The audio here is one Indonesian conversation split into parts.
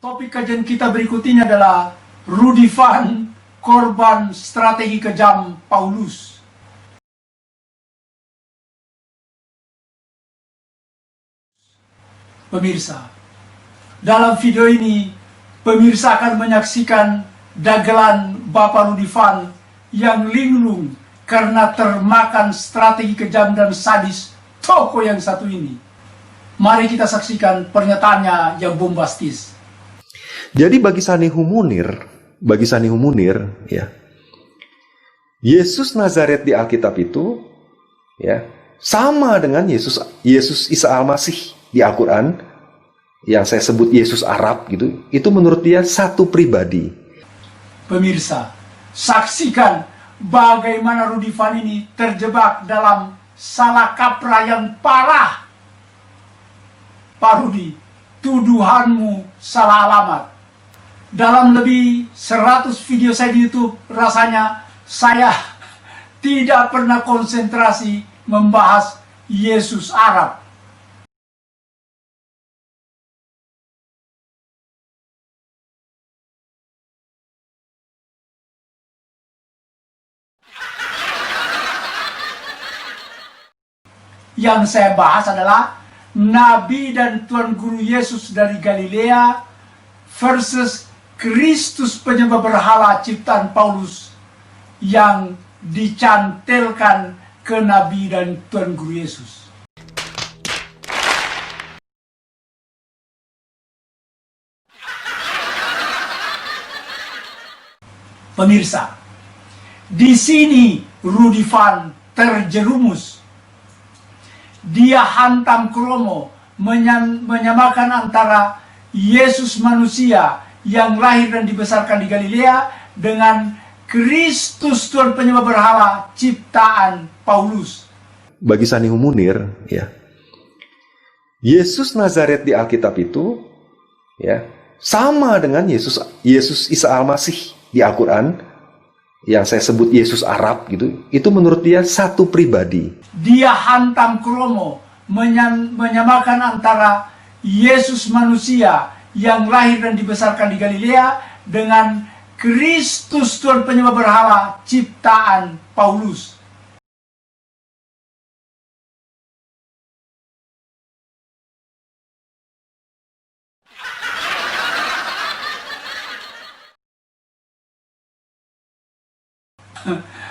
Topik kajian kita berikut ini adalah Rudy Van, korban strategi kejam Paulus. Pemirsa, dalam video ini pemirsa akan menyaksikan dagelan Bapak Rudy Van yang linglung karena termakan strategi kejam dan sadis toko yang satu ini. Mari kita saksikan pernyataannya yang bombastis. Jadi bagi Sanihu Munir, ya, Yesus Nazaret di Alkitab itu, ya, sama dengan Yesus Isa Al-Masih di Al-Quran, yang saya sebut Yesus Arab gitu. Itu menurut dia satu pribadi. Pemirsa, saksikan bagaimana Rudy Van ini terjebak dalam salah kaprah yang parah. Pak Rudy, tuduhanmu salah alamat. Dalam lebih 100 video saya di YouTube, rasanya saya tidak pernah konsentrasi membahas Yesus Arab. Yang saya bahas adalah Nabi dan Tuhan Guru Yesus dari Galilea versus Kristus penyembah berhala ciptaan Paulus yang dicantelkan ke Nabi dan Tuhan Guru Yesus. Pemirsa, di sini Rudy Van terjerumus. Dia hantam kromo menyamakan antara Yesus manusia yang lahir dan dibesarkan di Galilea dengan Kristus Tuhan penyembah berhala ciptaan Paulus. Bagi Sanihu Munir, ya, Yesus Nazaret di Alkitab itu, ya, sama dengan Yesus Isa Al-Masih di Al-Quran, yang saya sebut Yesus Arab gitu. Itu menurut dia satu pribadi. Dia hantam kromo menyamakan antara Yesus manusia yang lahir dan dibesarkan di Galilea dengan Kristus Tuhan penyembah berhala ciptaan Paulus.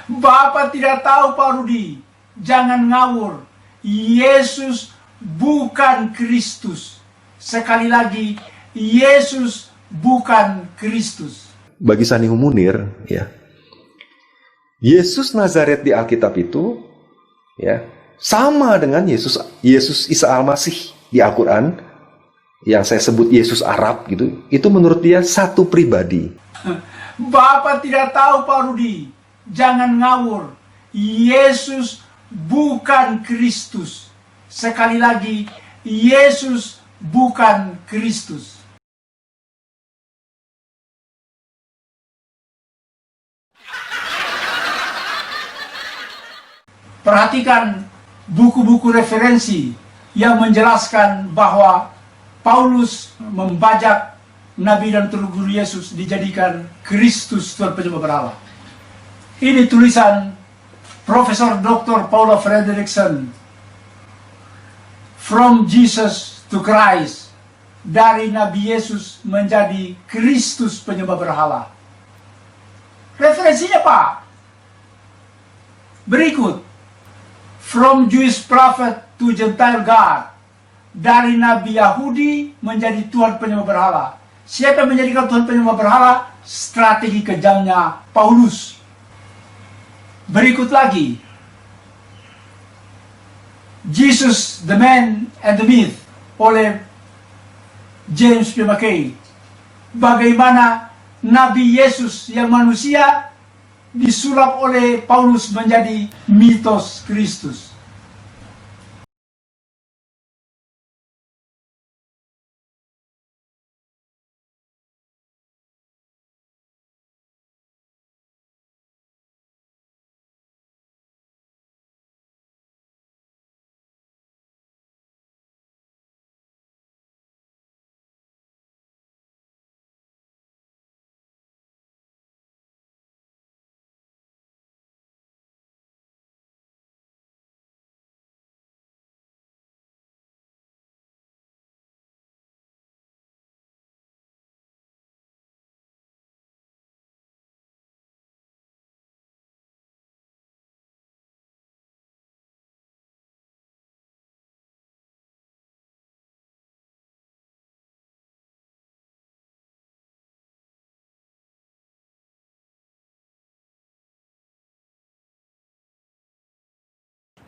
Bapak tidak tahu Pak Rudy, jangan ngawur. Yesus bukan Kristus. Sekali lagi, Yesus bukan Kristus. Bagi Sanihu Munir, ya, Yesus Nazaret di Alkitab itu, ya, sama dengan Yesus Isa Al-Masih di Al-Quran, yang saya sebut Yesus Arab gitu. Itu menurut dia satu pribadi. Bapak tidak tahu Pak Rudy, jangan ngawur. Yesus bukan Kristus. Sekali lagi, Yesus bukan Kristus. Perhatikan buku-buku referensi yang menjelaskan bahwa Paulus membajak Nabi dan Tuhan Guru Yesus dijadikan Kristus Tuhan penyembah berhala. Ini tulisan Profesor Dr. Paula Fredrickson, From Jesus to Christ, dari Nabi Yesus menjadi Kristus penyembah berhala. Referensinya Pak, berikut. From Jewish prophet to Gentile God, dari Nabi Yahudi menjadi Tuhan penyembah berhala. Siapa yang menjadikan Tuhan penyembah berhala? Strategi kejamnya Paulus. Berikut lagi, Jesus, the Man and the Myth, oleh James P. McKay. Bagaimana Nabi Yesus yang manusia disulap oleh Paulus menjadi mitos Kristus.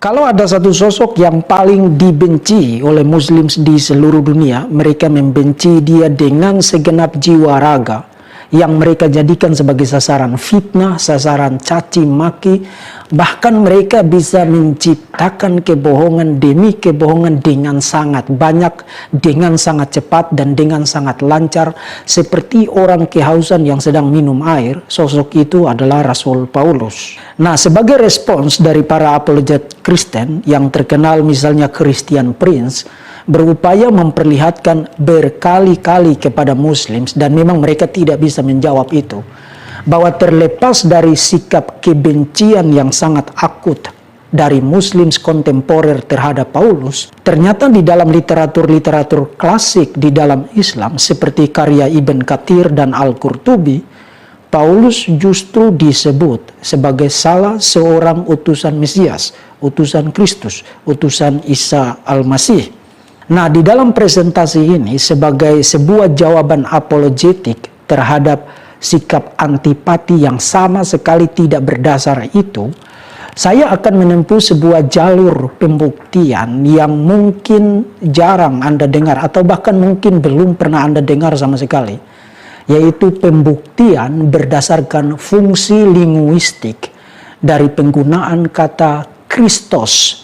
Kalau ada satu sosok yang paling dibenci oleh Muslim di seluruh dunia, mereka membenci dia dengan segenap jiwa raga, yang mereka jadikan sebagai sasaran fitnah, sasaran caci maki, bahkan mereka bisa menciptakan kebohongan demi kebohongan dengan sangat banyak, dengan sangat cepat dan dengan sangat lancar, seperti orang kehausan yang sedang minum air. Sosok itu adalah Rasul Paulus. Nah, sebagai respons dari para apologet Kristen yang terkenal, misalnya Christian Prince, berupaya memperlihatkan berkali-kali kepada Muslims, dan memang mereka tidak bisa menjawab itu, bahwa terlepas dari sikap kebencian yang sangat akut dari Muslims kontemporer terhadap Paulus, ternyata di dalam literatur-literatur klasik di dalam Islam seperti karya Ibn Katsir dan Al-Qurtubi, Paulus justru disebut sebagai salah seorang utusan Mesias, utusan Kristus, utusan Isa Al-Masih. Nah, di dalam presentasi ini sebagai sebuah jawaban apologetik terhadap sikap antipati yang sama sekali tidak berdasar itu, saya akan menempuh sebuah jalur pembuktian yang mungkin jarang Anda dengar, atau bahkan mungkin belum pernah Anda dengar sama sekali, yaitu pembuktian berdasarkan fungsi linguistik dari penggunaan kata Kristus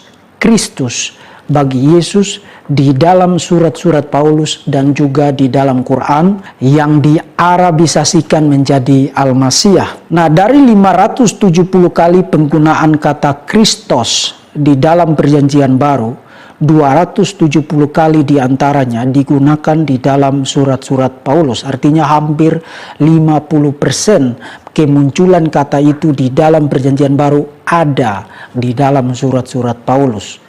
bagi Yesus di dalam surat-surat Paulus dan juga di dalam Quran yang diarabisasikan menjadi Al-Masih. Nah, dari 570 kali penggunaan kata Kristus di dalam Perjanjian Baru, 270 kali diantaranya digunakan di dalam surat-surat Paulus. Artinya hampir 50% kemunculan kata itu di dalam Perjanjian Baru ada di dalam surat-surat Paulus.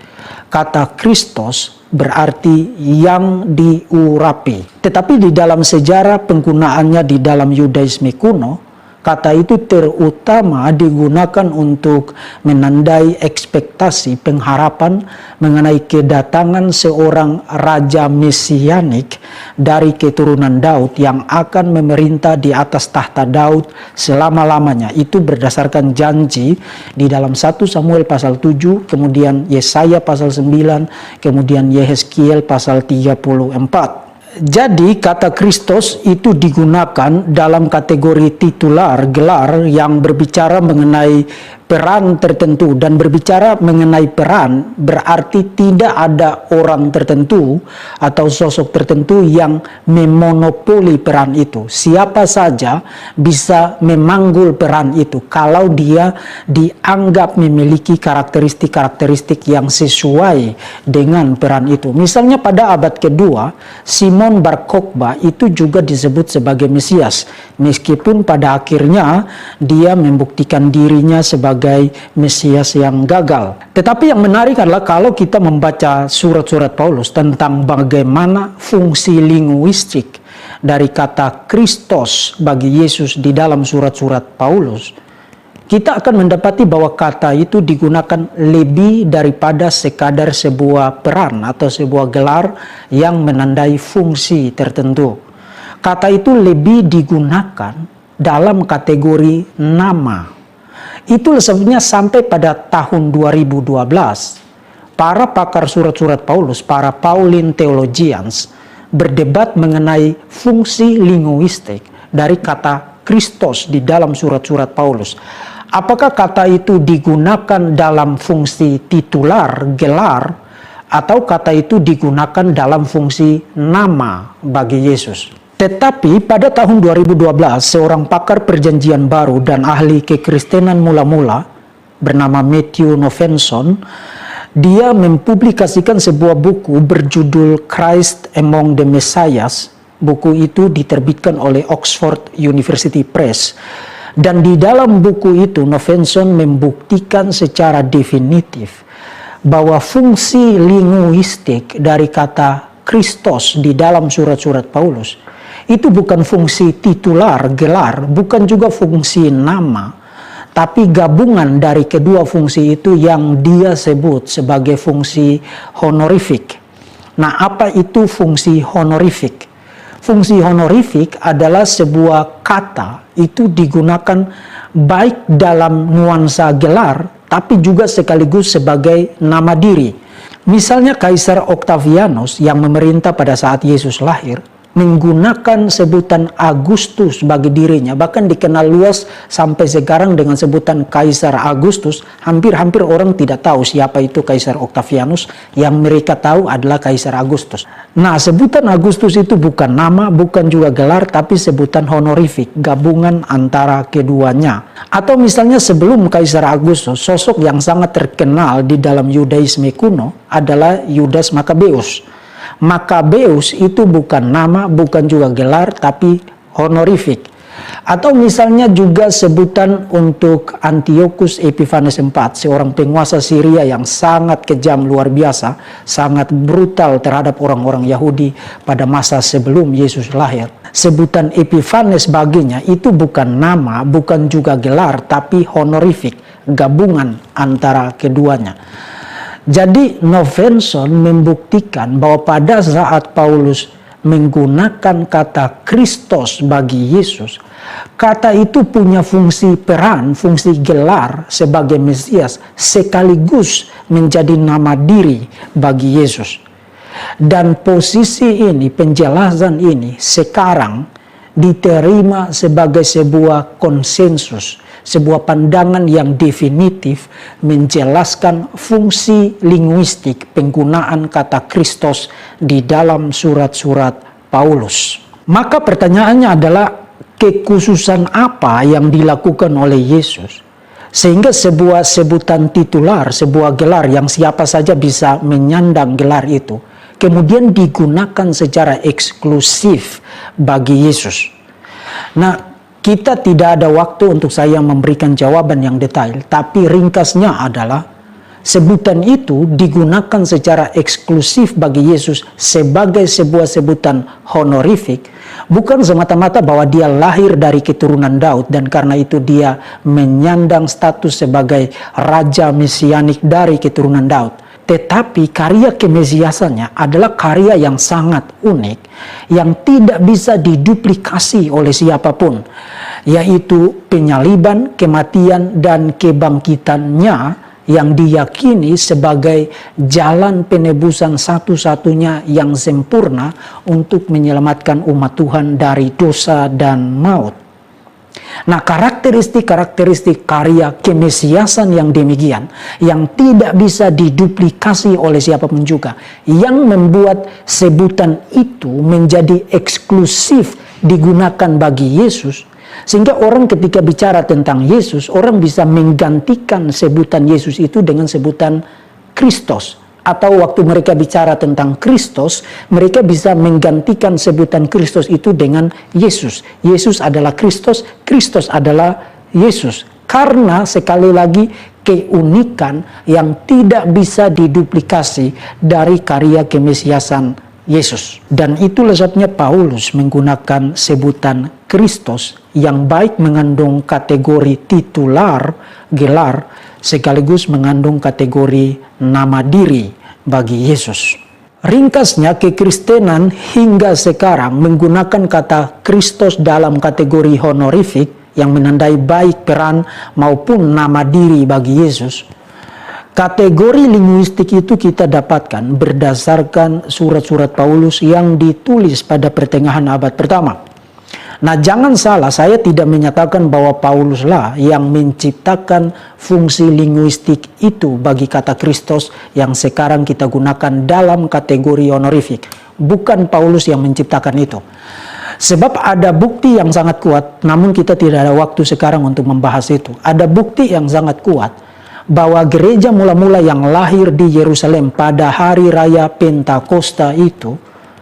Kata Kristus berarti yang diurapi. Tetapi di dalam sejarah penggunaannya di dalam Yudaisme kuno, kata itu terutama digunakan untuk menandai ekspektasi, pengharapan mengenai kedatangan seorang raja mesianik dari keturunan Daud yang akan memerintah di atas tahta Daud selama-lamanya. Itu berdasarkan janji di dalam 1 Samuel pasal 7, kemudian Yesaya pasal 9, kemudian Yehezkiel pasal 34. Jadi kata Kristus itu digunakan dalam kategori titular, gelar yang berbicara mengenai peran tertentu, dan berbicara mengenai peran berarti tidak ada orang tertentu atau sosok tertentu yang memonopoli peran itu. Siapa saja bisa memanggul peran itu kalau dia dianggap memiliki karakteristik-karakteristik yang sesuai dengan peran itu. Misalnya pada abad kedua, Simon Bar Kokhba itu juga disebut sebagai Mesias, meskipun pada akhirnya dia membuktikan dirinya sebagai Mesias yang gagal. Tetapi yang menarik adalah kalau kita membaca surat-surat Paulus tentang bagaimana fungsi linguistik dari kata Kristus bagi Yesus di dalam surat-surat Paulus, kita akan mendapati bahwa kata itu digunakan lebih daripada sekadar sebuah peran atau sebuah gelar yang menandai fungsi tertentu. Kata itu lebih digunakan dalam kategori nama. Itu sebabnya sampai pada tahun 2012, para pakar surat-surat Paulus, para Pauline theologians, berdebat mengenai fungsi linguistik dari kata Kristus di dalam surat-surat Paulus. Apakah kata itu digunakan dalam fungsi titular, gelar, atau kata itu digunakan dalam fungsi nama bagi Yesus? Tetapi pada tahun 2012, seorang pakar Perjanjian Baru dan ahli kekristenan mula-mula bernama Matthew Novenson, dia mempublikasikan sebuah buku berjudul Christ Among the Messiahs. Buku itu diterbitkan oleh Oxford University Press. Dan di dalam buku itu, Novenson membuktikan secara definitif bahwa fungsi linguistik dari kata Kristus di dalam surat-surat Paulus itu bukan fungsi titular, gelar, bukan juga fungsi nama, tapi gabungan dari kedua fungsi itu yang dia sebut sebagai fungsi honorific. Nah, apa itu fungsi honorific? Fungsi honorific adalah sebuah kata itu digunakan baik dalam nuansa gelar tapi juga sekaligus sebagai nama diri. Misalnya Kaisar Octavianus yang memerintah pada saat Yesus lahir, menggunakan sebutan Agustus bagi dirinya, bahkan dikenal luas sampai sekarang dengan sebutan Kaisar Agustus. Hampir-hampir orang tidak tahu siapa itu Kaisar Octavianus, yang mereka tahu adalah Kaisar Agustus. Nah, sebutan Agustus itu bukan nama, bukan juga gelar, tapi sebutan honorifik, gabungan antara keduanya. Atau misalnya sebelum Kaisar Agustus, sosok yang sangat terkenal di dalam Yudaisme kuno adalah Yudas Makabeus. Makabeus itu bukan nama, bukan juga gelar, tapi honorifik. Atau misalnya juga sebutan untuk Antiochus Epiphanes IV, seorang penguasa Syria yang sangat kejam luar biasa, sangat brutal terhadap orang-orang Yahudi pada masa sebelum Yesus lahir. Sebutan Epiphanes baginya itu bukan nama, bukan juga gelar, tapi honorifik, gabungan antara keduanya. Jadi Novenson membuktikan bahwa pada saat Paulus menggunakan kata Kristos bagi Yesus, kata itu punya fungsi peran, fungsi gelar sebagai Mesias sekaligus menjadi nama diri bagi Yesus. Dan posisi ini, penjelasan ini sekarang diterima sebagai sebuah konsensus, sebuah pandangan yang definitif menjelaskan fungsi linguistik penggunaan kata Kristos di dalam surat-surat Paulus. Maka pertanyaannya adalah, kekhususan apa yang dilakukan oleh Yesus sehingga sebuah sebutan titular, sebuah gelar yang siapa saja bisa menyandang gelar itu, kemudian digunakan secara eksklusif bagi Yesus? Nah, kita tidak ada waktu untuk saya memberikan jawaban yang detail, tapi ringkasnya adalah sebutan itu digunakan secara eksklusif bagi Yesus sebagai sebuah sebutan honorifik, bukan semata-mata bahwa dia lahir dari keturunan Daud dan karena itu dia menyandang status sebagai raja mesianik dari keturunan Daud. Tetapi karya kemesiasannya adalah karya yang sangat unik, yang tidak bisa diduplikasi oleh siapapun, yaitu penyaliban, kematian, dan kebangkitannya yang diyakini sebagai jalan penebusan satu-satunya yang sempurna untuk menyelamatkan umat Tuhan dari dosa dan maut. Nah, karakteristik-karakteristik karya kemesiasan yang demikian, yang tidak bisa diduplikasi oleh siapapun juga, yang membuat sebutan itu menjadi eksklusif digunakan bagi Yesus, sehingga orang ketika bicara tentang Yesus, orang bisa menggantikan sebutan Yesus itu dengan sebutan Kristos. Atau waktu mereka bicara tentang Kristus, mereka bisa menggantikan sebutan Kristus itu dengan Yesus. Yesus adalah Kristus, Kristus adalah Yesus. Karena sekali lagi keunikan yang tidak bisa diduplikasi dari karya kemesiasan Yesus. Dan itulah sebabnya Paulus menggunakan sebutan Kristus yang baik mengandung kategori titular, gelar, sekaligus mengandung kategori nama diri bagi Yesus. Ringkasnya, kekristenan hingga sekarang menggunakan kata Kristus dalam kategori honorifik yang menandai baik peran maupun nama diri bagi Yesus. Kategori linguistik itu kita dapatkan berdasarkan surat-surat Paulus yang ditulis pada pertengahan abad pertama. Nah, jangan salah, saya tidak menyatakan bahwa Pauluslah yang menciptakan fungsi linguistik itu bagi kata Kristus yang sekarang kita gunakan dalam kategori honorifik. Bukan Paulus yang menciptakan itu. Sebab ada bukti yang sangat kuat, namun kita tidak ada waktu sekarang untuk membahas itu. Ada bukti yang sangat kuat bahwa gereja mula-mula yang lahir di Yerusalem pada hari raya Pentakosta itu,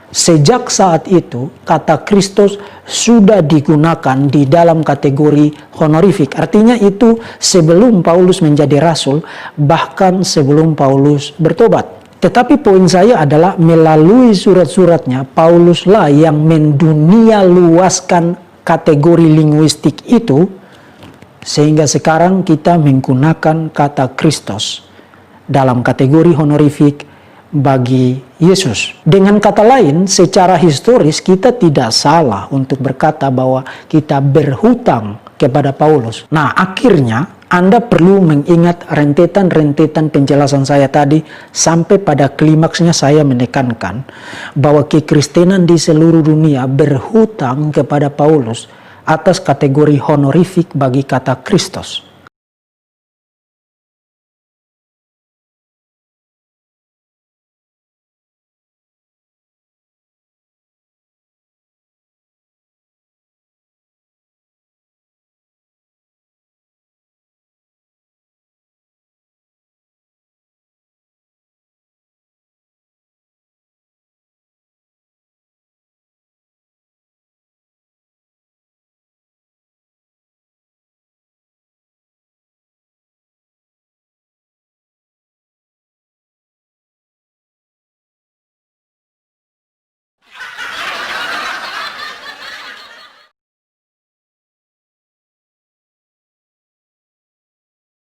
sejak saat itu, kata Kristus sudah digunakan di dalam kategori honorifik. Artinya itu sebelum Paulus menjadi rasul, bahkan sebelum Paulus bertobat. Tetapi poin saya adalah melalui surat-suratnya, Pauluslah yang mendunia luaskan kategori linguistik itu, sehingga sekarang kita menggunakan kata Kristus dalam kategori honorifik bagi Yesus. Dengan kata lain, secara historis kita tidak salah untuk berkata bahwa kita berhutang kepada Paulus. Nah, akhirnya Anda perlu mengingat rentetan-rentetan penjelasan saya tadi sampai pada klimaksnya saya menekankan bahwa kekristenan di seluruh dunia berhutang kepada Paulus atas kategori honorific bagi kata Kristus.